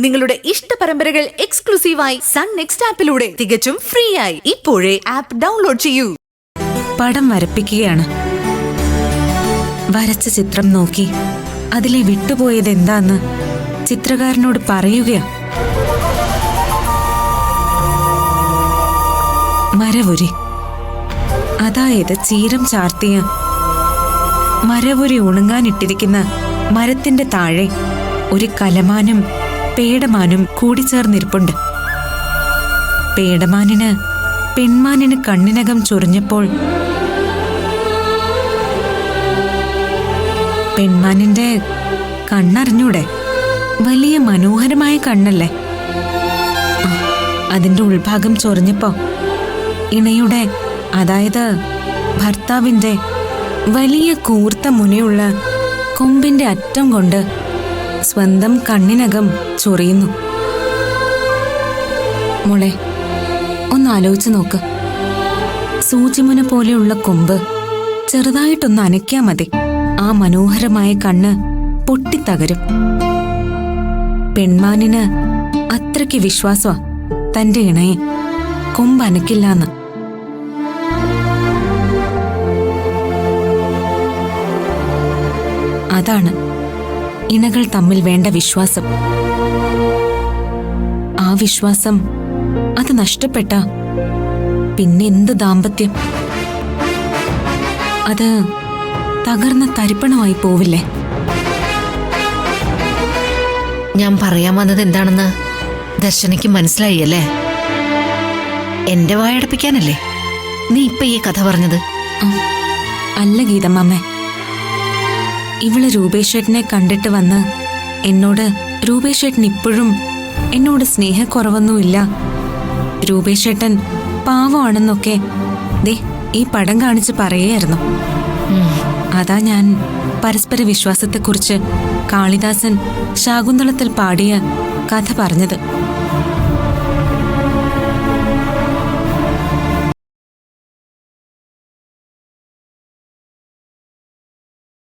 നിങ്ങളുടെ ഇഷ്ട പരമ്പരകൾ എക്സ്ക്ലൂസീവായി സൺ നെക്സ്റ്റ് ആപ്പിലൂടെ തികച്ചും ഫ്രീ ആയി ഇപ്പോഴേ ആപ്പ് ഡൗൺലോഡ് ചെയ്യൂ. പടം വരപ്പിക്കുകയാണ്. വരച്ച ചിത്രം നോക്കി അതിലെ വിട്ടുപോയത് എന്താന്ന് ചിത്രകാരനോട് പറയുകയാ. മരവുരി, അതായത് ചീരം ചാർത്തിയ മരവുരി ഉണങ്ങാനിട്ടിരിക്കുന്ന മരത്തിന്റെ താഴെ ഒരു കലമാനും പേടമാനും കൂടിച്ചേർന്നിരിപ്പുണ്ട്. പേടമാനിന് പെൺമാനിന് കണ്ണിനകം ചൊറിഞ്ഞപ്പോൾ പെൺമാനിന്റെ കണ്ണറിഞ്ഞൂടെ? വലിയ മനോഹരമായ കണ്ണല്ലേ. അതിന്റെ ഉൾഭാഗം ചൊറിഞ്ഞപ്പോ ഇണയുടെ, അതായത് ഭർത്താവിന്റെ വലിയ കൂർത്ത മുനയുള്ള കൊമ്പിന്റെ അറ്റം കൊണ്ട് സ്വന്തം കണ്ണിനകം ചൊറിയുന്നു. മോളെ, ഒന്ന് ആലോചിച്ച് നോക്ക്. സൂചിമുന പോലെയുള്ള കൊമ്പ് ചെറുതായിട്ടൊന്ന് അനയ്ക്കാ മതി, ആ മനോഹരമായ കണ്ണ് പൊട്ടിത്തകരും. പെൺമാനിന് അത്രയ്ക്ക് വിശ്വാസമാ തന്റെ ഇണയെ കൊമ്പ് അനക്കില്ലാന്ന്. അതാണ് ഇണകൾ തമ്മിൽ വേണ്ട വിശ്വാസം. ആ വിശ്വാസം അത് നഷ്ടപ്പെട്ട പിന്നെ എന്ത് ദാമ്പത്യം? അത് തകർന്ന തരിപ്പണമായി പോവില്ലേ? ഞാൻ പറയാൻ വന്നത് എന്താണെന്ന് ദർശനയ്ക്ക് മനസ്സിലായി അല്ലേ? എന്റെ വായടപ്പിക്കാനല്ലേ നീ ഇപ്പൊ ഈ കഥ പറഞ്ഞത്? അല്ല ഗീതമ്മേ, ഇവള് രൂപേഷേട്ടനെ കണ്ടിട്ട് വന്ന് എന്നോട് രൂപേഷേട്ടൻ ഇപ്പോഴും എന്നോട് സ്നേഹക്കുറവൊന്നുമില്ല, രൂപേഷേട്ടൻ പാവമാണെന്നൊക്കെ ദേ ഈ പടം കാണിച്ച് പറയായിരുന്നു. അതാ ഞാൻ പരസ്പര വിശ്വാസത്തെക്കുറിച്ച് കാളിദാസൻ ശാകുന്തളത്തിൽ പാടിയ കഥ പറഞ്ഞത്.